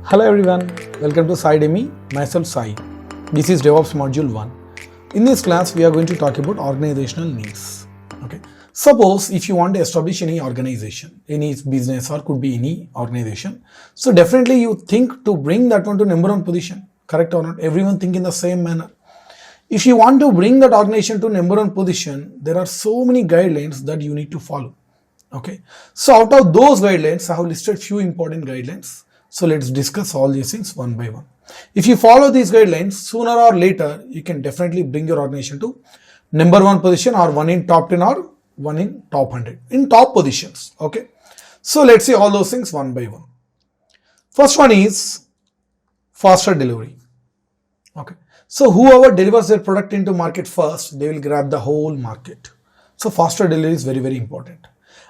Hello everyone, welcome to SciDemi, myself Sai. This is DevOps Module 1. In this class, we are going to talk about organizational needs. Okay. Suppose if you want to establish any organization, any business or could be any organization, so definitely you think to bring that one to number one position, correct or not? Everyone think in the same manner. If you want to bring that organization to number one position, there are so many guidelines that you need to follow. Okay, so out of those guidelines, I have listed few important guidelines. So let's discuss all these things one by one. If you follow these guidelines, sooner or later, you can definitely bring your organization to number one position or one in top 10 or one in top 100 in top positions. Okay, so let's see all those things one by one. First one is faster delivery. Okay, so whoever delivers their product into market first, they will grab the whole market. So faster delivery is very, very important.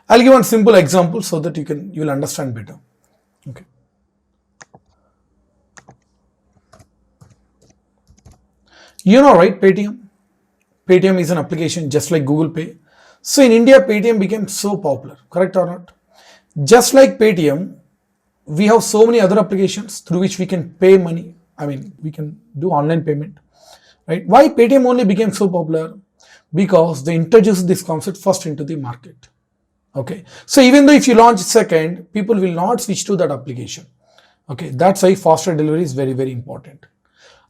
I'll give one simple example so that you'll understand better. Okay. You know, right? Paytm. Paytm is an application just like Google Pay. So in India, Paytm became so popular, correct or not? Just like Paytm, we have so many other applications through which we can pay money. I mean, we can do online payment, right? Why Paytm only became so popular? Because they introduced this concept first into the market. Okay, so even though if you launch second, people will not switch to that application. Okay, that's why faster delivery is very, very important.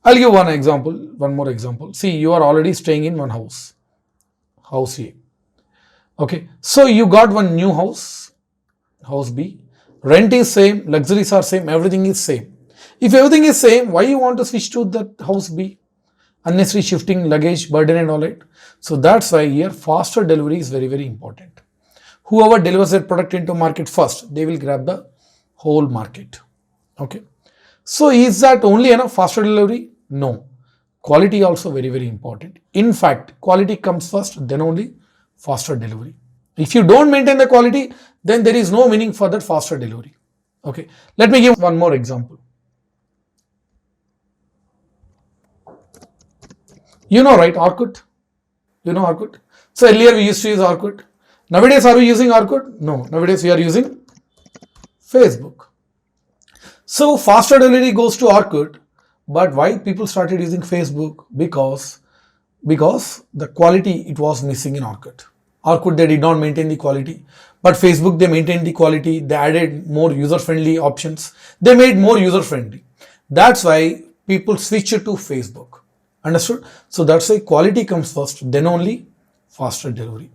I'll give one more example. See, you are already staying in one house A. Okay, so you got one new house B. Rent is same, luxuries are same, everything is same. If everything is same, why you want to switch to that house B? Unnecessary shifting, luggage, burden and all that. So that's why here faster delivery is very, very important. Whoever delivers their product into market first, they will grab the whole market. Okay. So is that only enough faster delivery? No. Quality also very, very important. In fact, quality comes first, then only faster delivery. If you don't maintain the quality, then there is no meaning for that faster delivery. Okay. Let me give one more example. You know, right? Orkut. You know Orkut? So earlier we used to use Orkut. Nowadays, are we using Orkut? No. Nowadays, we are using Facebook. So, faster delivery goes to Orkut. But why people started using Facebook? Because the quality, it was missing in Orkut. Orkut, they did not maintain the quality. But Facebook, they maintained the quality. They added more user-friendly options. They made more user-friendly. That's why people switched to Facebook. Understood? So, that's why quality comes first. Then only faster delivery.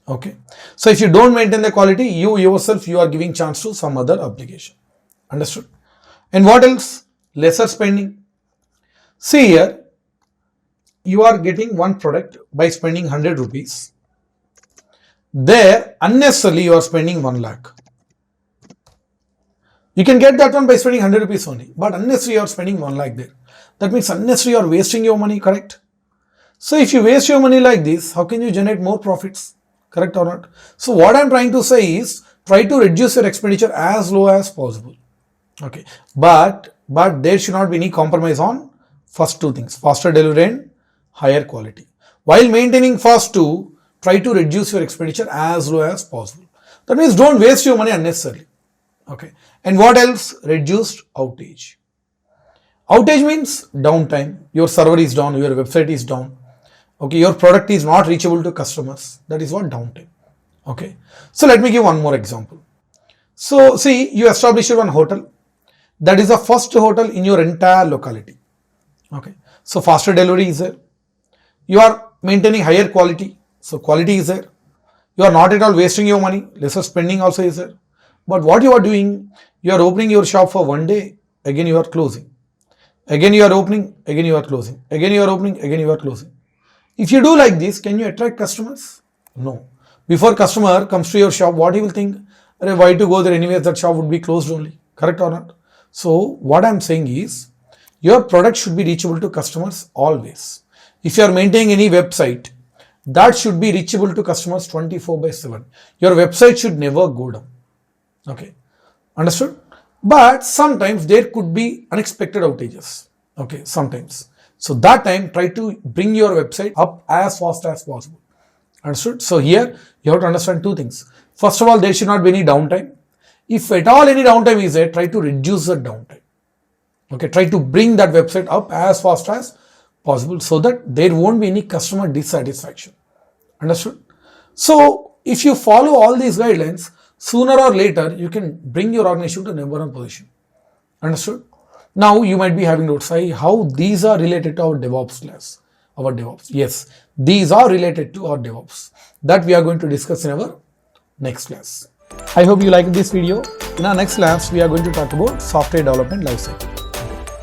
Okay, so if you don't maintain the quality, you yourself, you are giving chance to some other application. Understood? And what else? Lesser spending. See here, you are getting one product by spending 100 rupees. There, unnecessarily, you are spending 1 lakh. You can get that one by spending 100 rupees only, but unnecessarily, you are spending 1 lakh there. That means unnecessarily, you are wasting your money, correct? So if you waste your money like this, how can you generate more profits? Correct or not? So what I'm trying to say is try to reduce your expenditure as low as possible. Okay, but there should not be any compromise on first two things, faster delivery and higher quality. While maintaining first two, try to reduce your expenditure as low as possible. That means don't waste your money unnecessarily. Okay, and what else? Reduced outage. Outage means downtime. Your server is down, your website is down. Okay, your product is not reachable to customers. That is what downtime. Okay, so let me give one more example. So see, you established one hotel. That is the first hotel in your entire locality. Okay, so faster delivery is there. You are maintaining higher quality. So quality is there. You are not at all wasting your money. Lesser spending also is there. But what you are doing, you are opening your shop for one day. Again you are closing. Again you are opening. Again you are closing. Again you are opening. Again you are closing. If you do like this, can you attract customers? No. Before customer comes to your shop, what he will think? Why to go there anyways, that shop would be closed only. Correct or not? So what I'm saying is, your product should be reachable to customers always. If you are maintaining any website, that should be reachable to customers 24/7. Your website should never go down. Okay. Understood? But sometimes there could be unexpected outages. Okay. Sometimes. So that time, try to bring your website up as fast as possible. Understood? So here, you have to understand two things. First of all, there should not be any downtime. If at all any downtime is there, try to reduce the downtime. Okay, try to bring that website up as fast as possible so that there won't be any customer dissatisfaction. Understood? So if you follow all these guidelines, sooner or later you can bring your organization to number one position. Understood? Now you might be having to say how these are related to our DevOps class. Our DevOps. Yes, these are related to our DevOps that we are going to discuss in our next class. I hope you liked this video. In our next class, we are going to talk about software development lifecycle.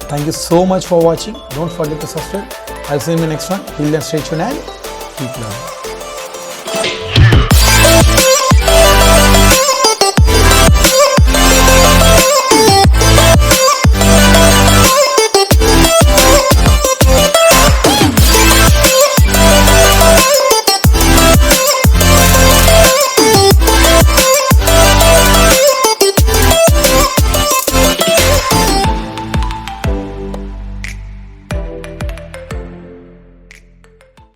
Thank you so much for watching. Don't forget to subscribe. I'll see you in the next one. Till then, stay tuned and keep learning.